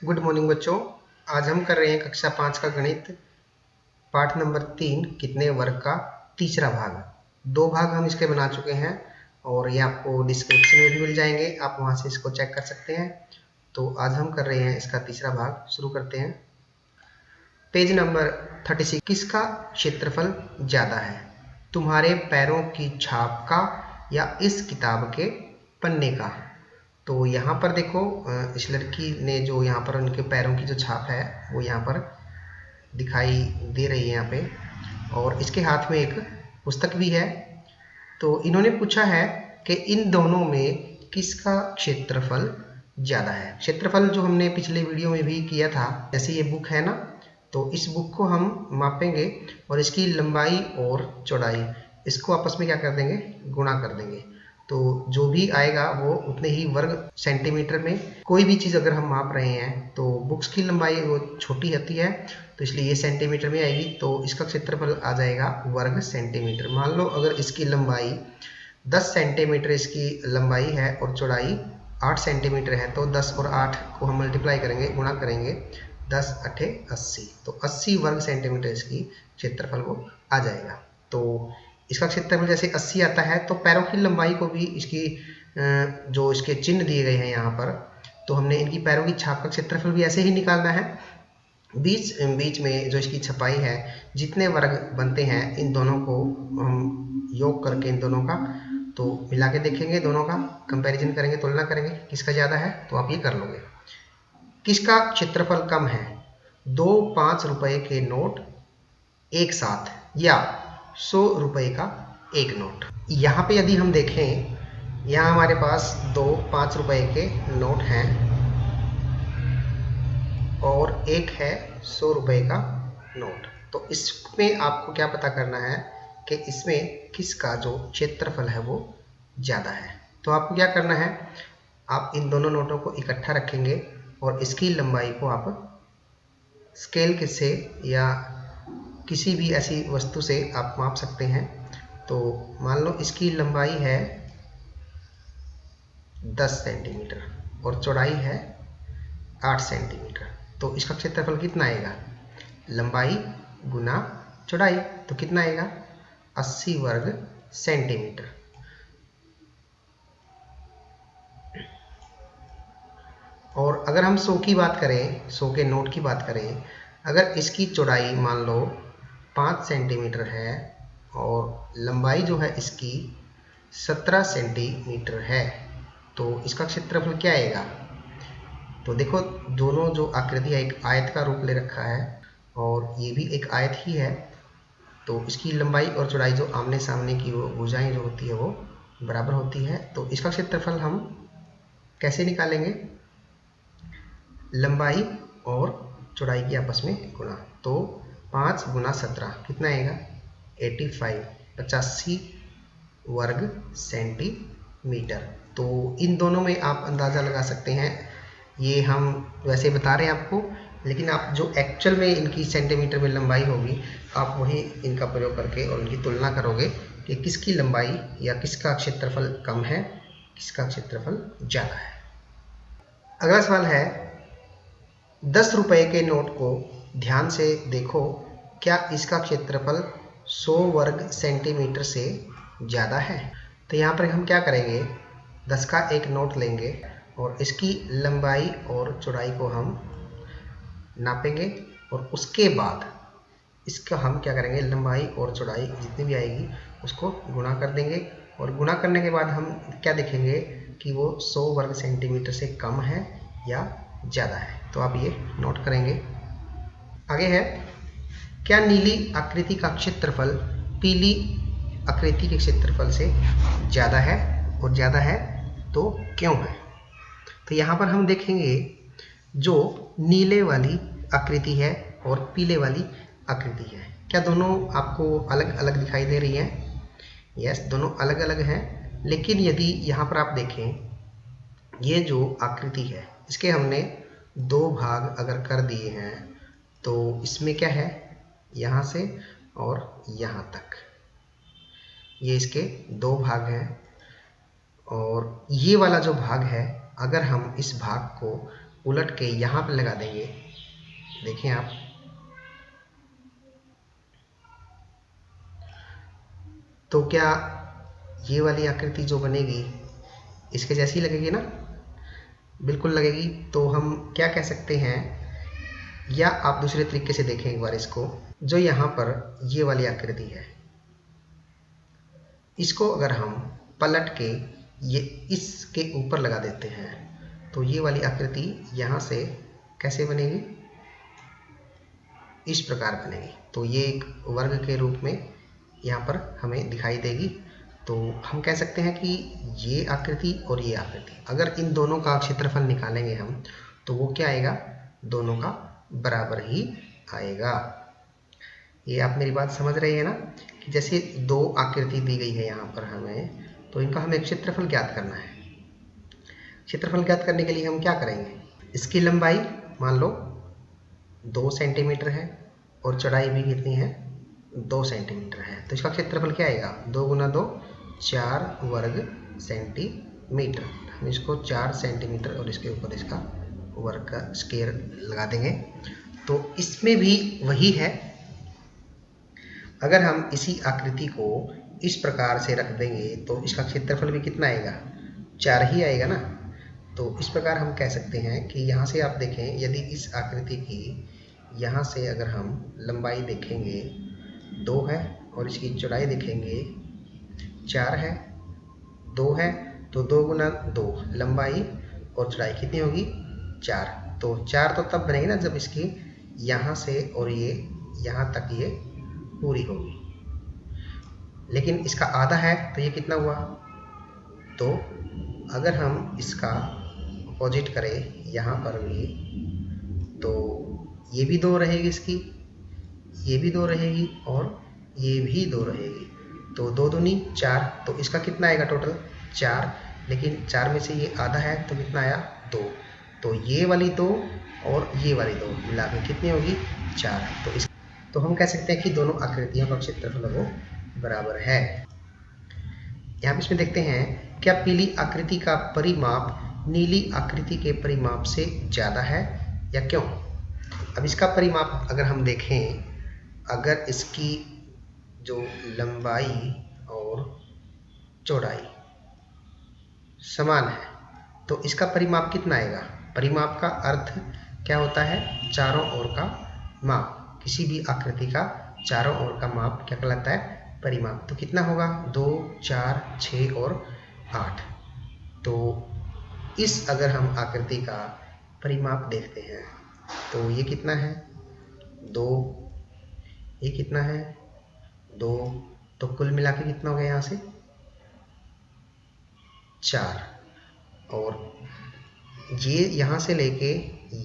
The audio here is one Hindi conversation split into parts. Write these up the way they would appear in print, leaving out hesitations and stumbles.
गुड मॉर्निंग बच्चों। आज हम कर रहे हैं कक्षा 5 का गणित पाठ नंबर 3 कितने वर्ग का तीसरा भाग। 2 भाग हम इसके बना चुके हैं और ये आपको डिस्क्रिप्शन में भी मिल जाएंगे, आप वहां से इसको चेक कर सकते हैं। तो आज हम कर रहे हैं इसका तीसरा भाग, शुरू करते हैं। Page number 36। किसका क्षेत्रफल ज़्यादा है, तुम्हारे पैरों की छाप का या इस किताब के पन्ने का? तो यहाँ पर देखो, इस लड़की ने जो यहाँ पर उनके पैरों की जो छाप है वो यहाँ पर दिखाई दे रही है यहाँ पे, और इसके हाथ में एक पुस्तक भी है। तो इन्होंने पूछा है कि इन दोनों में किसका क्षेत्रफल ज़्यादा है। क्षेत्रफल जो हमने पिछले वीडियो में भी किया था, जैसे ये बुक है ना, तो इस बुक को हम मापेंगे और इसकी लंबाई और चौड़ाई इसको आपस में क्या कर देंगे, गुणा कर देंगे। तो जो भी आएगा वो उतने ही वर्ग सेंटीमीटर में। कोई भी चीज़ अगर हम माप रहे हैं तो बुक्स की लंबाई वो छोटी होती है, तो इसलिए ये सेंटीमीटर में आएगी, तो इसका क्षेत्रफल आ जाएगा वर्ग सेंटीमीटर। मान लो अगर इसकी लंबाई 10 सेंटीमीटर इसकी लंबाई है और चौड़ाई 8 सेंटीमीटर है, तो 10 और 8 को हम मल्टीप्लाई करेंगे, गुणा करेंगे, 10 8 80, तो 80 वर्ग सेंटीमीटर इसकी क्षेत्रफल वो आ जाएगा। तो इसका क्षेत्रफल जैसे 80 आता है, तो पैरों की लंबाई को भी इसकी जो इसके चिन्ह दिए गए हैं यहाँ पर, तो हमने इनकी पैरों की छाप का क्षेत्रफल भी ऐसे ही निकालना है। बीच में जो इसकी छपाई है, जितने वर्ग बनते हैं इन दोनों को हम योग करके इन दोनों का तो मिला के देखेंगे, दोनों का कंपैरिजन करेंगे, तुलना करेंगे किसका ज़्यादा है, तो आप ये कर लोगे। किसका क्षेत्रफल कम है, 2 5 रुपए के नोट एक साथ या 100 रुपए का एक नोट। यहाँ पे यदि हम देखें, यहाँ हमारे पास 2 5 रुपए के नोट हैं और एक है 100 रुपए का नोट। तो इसमें आपको क्या पता करना है कि इसमें किसका जो क्षेत्रफल है वो ज़्यादा है। तो आपको क्या करना है, आप इन दोनों नोटों को इकट्ठा रखेंगे और इसकी लंबाई को आप स्केल से या किसी भी ऐसी वस्तु से आप माप सकते हैं। तो मान लो इसकी लंबाई है 10 सेंटीमीटर और चौड़ाई है 8 सेंटीमीटर, तो इसका क्षेत्रफल कितना आएगा, लंबाई गुना चौड़ाई, तो कितना आएगा 80 वर्ग सेंटीमीटर। और अगर हम 100 की बात करें, 100 के नोट की बात करें, अगर इसकी चौड़ाई मान लो 5 सेंटीमीटर है और लंबाई जो है इसकी 17 सेंटीमीटर है, तो इसका क्षेत्रफल क्या आएगा। तो देखो, दोनों जो आकृति है एक आयत का रूप ले रखा है और ये भी एक आयत ही है, तो इसकी लंबाई और चौड़ाई जो आमने सामने की वो भुजाएं जो होती है वो बराबर होती है। तो इसका क्षेत्रफल हम कैसे निकालेंगे, लंबाई और चौड़ाई की आपस में गुणा, तो 5 गुना 17 कितना आएगा 85 वर्ग सेंटीमीटर। तो इन दोनों में आप अंदाज़ा लगा सकते हैं, ये हम वैसे बता रहे हैं आपको, लेकिन आप जो एक्चुअल में इनकी सेंटीमीटर में लंबाई होगी, आप वही इनका प्रयोग करके और इनकी तुलना करोगे कि किसकी लंबाई या किसका क्षेत्रफल कम है, किसका क्षेत्रफल ज़्यादा है। अगला सवाल है, 10 रुपए के नोट को ध्यान से देखो, क्या इसका क्षेत्रफल 100 वर्ग सेंटीमीटर से ज़्यादा है। तो यहाँ पर हम क्या करेंगे, 10 का एक नोट लेंगे और इसकी लंबाई और चौड़ाई को हम नापेंगे और उसके बाद इसका हम क्या करेंगे, लंबाई और चौड़ाई जितनी भी आएगी उसको गुणा कर देंगे, और गुणा करने के बाद हम क्या देखेंगे कि वो 100 वर्ग सेंटीमीटर से कम है या ज़्यादा है। तो आप ये नोट करेंगे। आगे है, क्या नीली आकृति का क्षेत्रफल पीली आकृति के क्षेत्रफल से ज़्यादा है, और ज़्यादा है तो क्यों है। तो यहाँ पर हम देखेंगे, जो नीले वाली आकृति है और पीले वाली आकृति है, क्या दोनों आपको अलग अलग दिखाई दे रही हैं। यस, दोनों अलग अलग हैं, लेकिन यदि यहाँ पर आप देखें, ये जो आकृति है इसके हमने 2 भाग अगर कर दिए हैं, तो इसमें क्या है, यहाँ से और यहाँ तक ये इसके 2 भाग हैं, और ये वाला जो भाग है, अगर हम इस भाग को उलट के यहाँ पे लगा देंगे, देखें आप, तो क्या ये वाली आकृति जो बनेगी इसके जैसी लगेगी ना? बिल्कुल लगेगी। तो हम क्या कह सकते हैं, या आप दूसरे तरीके से देखें एक बार इसको, जो यहाँ पर ये वाली आकृति है, इसको अगर हम पलट के ये इसके ऊपर लगा देते हैं तो ये वाली आकृति यहाँ से कैसे बनेगी? इस प्रकार बनेगी। तो ये एक वर्ग के रूप में यहाँ पर हमें दिखाई देगी। तो हम कह सकते हैं कि ये आकृति और ये आकृति, अगर इन दोनों का क्षेत्रफल निकालेंगे हम, तो वो क्या आएगा? दोनों का बराबर ही आएगा। ये आप मेरी बात समझ रहे हैं ना? कि जैसे दो आकृति दी गई है यहाँ पर हमें, तो इनका हमें क्षेत्रफल ज्ञात करना है। क्षेत्रफल ज्ञात करने के लिए हम क्या करेंगे? इसकी लंबाई मान लो 2 सेंटीमीटर है और चौड़ाई भी कितनी है? 2 सेंटीमीटर है। तो इसका क्षेत्रफल क्या आएगा? 2 गुना 2 4 वर्ग सेंटीमीटर। हम इसको 4 सेंटीमीटर और इसके ऊपर इसका वर्ग का स्क्वायर लगा देंगे। तो इसमें भी वही है। अगर हम इसी आकृति को इस प्रकार से रख देंगे तो इसका क्षेत्रफल भी कितना आएगा? 4 ही आएगा ना। तो इस प्रकार हम कह सकते हैं कि यहाँ से आप देखें, यदि इस आकृति की यहाँ से अगर हम लंबाई देखेंगे 2 है और इसकी चौड़ाई देखेंगे 4 है, 2 है, तो 2 गुना 2 लंबाई और चौड़ाई कितनी होगी? 4। तो 4 तो तब बनेगी ना जब इसकी यहाँ से और ये यहाँ तक ये पूरी होगी। लेकिन इसका आधा है तो ये कितना हुआ? तो अगर हम इसका अपोजिट करें यहाँ पर भी, तो ये भी 2 रहेगी इसकी, ये भी 2 रहेगी और ये भी 2 रहेगी। तो 2 दूनी 4, तो इसका कितना आएगा टोटल? 4। लेकिन 4 में से ये आधा है तो कितना आया? 2। तो ये वाली 2 और ये वाली 2 मिला के कितनी होगी? 4। तो हम कह सकते हैं कि दोनों आकृतियों का क्षेत्रफल वो बराबर है। यहाँ पे इसमें देखते हैं, क्या पीली आकृति का परिमाप नीली आकृति के परिमाप से ज़्यादा है या क्यों? अब इसका परिमाप अगर हम देखें, अगर इसकी जो लंबाई और चौड़ाई समान है तो इसका परिमाप कितना आएगा? परिमाप का अर्थ क्या होता है? चारों ओर का माप। किसी भी आकृति का चारों ओर का माप क्या कहलाता है? परिमाप। तो कितना होगा? 2 4 6 और 8। तो इस अगर हम आकृति का परिमाप देखते हैं तो ये कितना है? 2। ये कितना है? 2। तो कुल मिला के कितना हो गया यहाँ से? 4। और ये यहाँ से लेके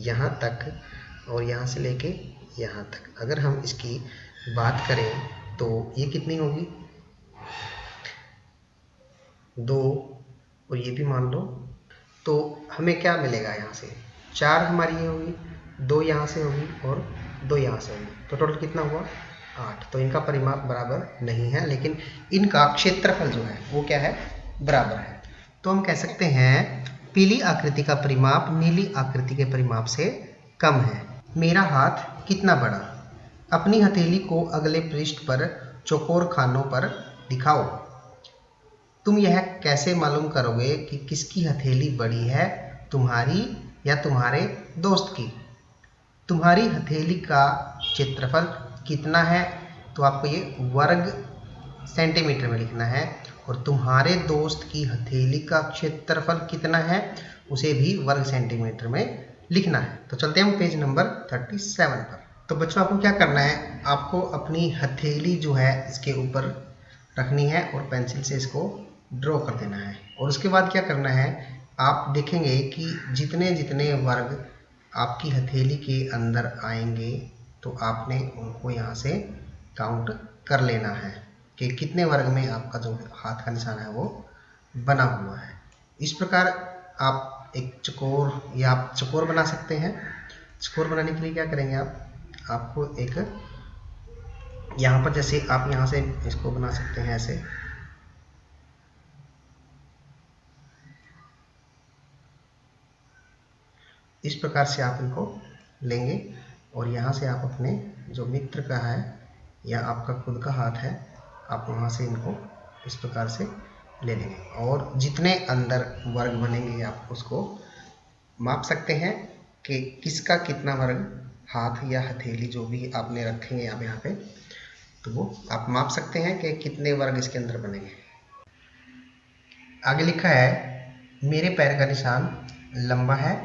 यहाँ तक और यहाँ से लेके यहाँ तक अगर हम इसकी बात करें तो ये कितनी होगी? 2 और ये भी मान लो। तो हमें क्या मिलेगा यहाँ से? 4 हमारी ये होगी, 2 यहाँ से होगी और 2 यहाँ से होगी। तो टोटल कितना हुआ? 8। तो इनका परिमाप बराबर नहीं है, लेकिन इनका क्षेत्रफल जो है वो क्या है? बराबर है। तो हम कह सकते हैं पीली आकृति का परिमाप नीली आकृति के परिमाप से कम है। मेरा हाथ कितना बड़ा? अपनी हथेली को अगले पृष्ठ पर चौकोर खानों पर दिखाओ। तुम यह कैसे मालूम करोगे कि किसकी हथेली बड़ी है, तुम्हारी या तुम्हारे दोस्त की? तुम्हारी हथेली का क्षेत्रफल कितना है? तो आपको ये वर्ग सेंटीमीटर में लिखना है। और तुम्हारे दोस्त की हथेली का क्षेत्रफल कितना है, उसे भी वर्ग सेंटीमीटर में लिखना है। तो चलते हैं हम पेज नंबर 37 पर। तो बच्चों आपको क्या करना है? आपको अपनी हथेली जो है इसके ऊपर रखनी है और पेंसिल से इसको ड्रॉ कर देना है। और उसके बाद क्या करना है, आप देखेंगे कि जितने जितने वर्ग आपकी हथेली के अंदर आएंगे तो आपने उनको यहाँ से काउंट कर लेना है कि कितने वर्ग में आपका जो हाथ का निशान है वो बना हुआ है। इस प्रकार आप एक चौकोर या आप चौकोर बना सकते हैं। चौकोर बनाने के लिए क्या करेंगे आपको एक यहाँ पर जैसे आप यहाँ से इसको बना सकते हैं ऐसे, इस प्रकार से आप इनको लेंगे और यहाँ से आप अपने जो मित्र का है या आपका खुद का हाथ है, आप वहाँ से इनको इस प्रकार से ले लेंगे और जितने अंदर वर्ग बनेंगे आप उसको माप सकते हैं कि किसका कितना वर्ग, हाथ या हथेली जो भी आपने रखेंगे आप यहाँ पे, तो वो आप माप सकते हैं कि कितने वर्ग इसके अंदर बनेंगे। आगे लिखा है मेरे पैर का निशान लंबा है।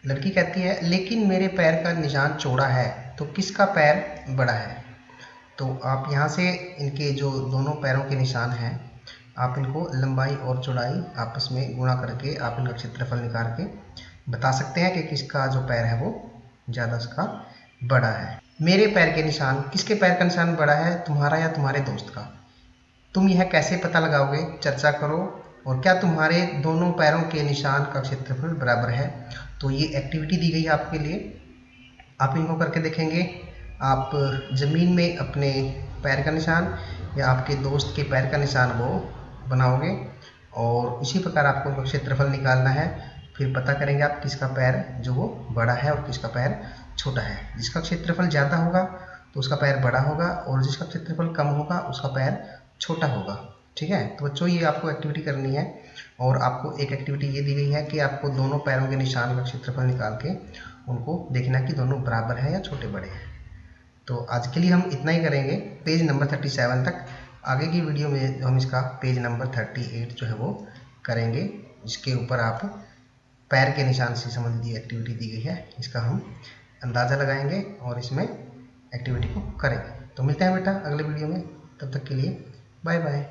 लड़की कहती है लेकिन मेरे पैर का निशान चौड़ा है, तो किसका पैर बड़ा है? तो आप यहाँ से इनके जो दोनों पैरों के निशान हैं, आप इनको लंबाई और चौड़ाई आपस में गुणा करके आप इनका क्षेत्रफल निकाल के बता सकते हैं कि किसका जो पैर है वो ज़्यादा उसका बड़ा है। मेरे पैर के निशान, किसके पैर का निशान बड़ा है, तुम्हारा या तुम्हारे दोस्त का? तुम यह कैसे पता लगाओगे? चर्चा करो। और क्या तुम्हारे दोनों पैरों के निशान का क्षेत्रफल बराबर है? तो ये एक्टिविटी दी गई है आपके लिए, आप इनको करके देखेंगे। आप ज़मीन में अपने पैर का निशान या आपके दोस्त के पैर का निशान वो बनाओगे और इसी प्रकार आपको उनका क्षेत्रफल निकालना है। फिर पता करेंगे आप किसका पैर जो वो बड़ा है और किसका पैर छोटा है। जिसका क्षेत्रफल ज़्यादा होगा तो उसका पैर बड़ा होगा और जिसका क्षेत्रफल कम होगा उसका पैर छोटा होगा। ठीक है, तो बच्चों ये आपको एक्टिविटी करनी है और आपको एक एक्टिविटी ये दी गई है कि आपको दोनों पैरों के निशान का क्षेत्रफल निकाल के उनको देखना कि दोनों बराबर है या छोटे बड़े हैं। तो आज के लिए हम इतना ही करेंगे पेज नंबर 37 तक। आगे की वीडियो में हम इसका पेज नंबर 38 जो है वो करेंगे, जिसके ऊपर आप पैर के निशान से संबंधित एक्टिविटी दी गई है, इसका हम अंदाज़ा लगाएंगे और इसमें एक्टिविटी को करेंगे। तो मिलते हैं बेटा अगले वीडियो में, तब तक के लिए बाय बाय।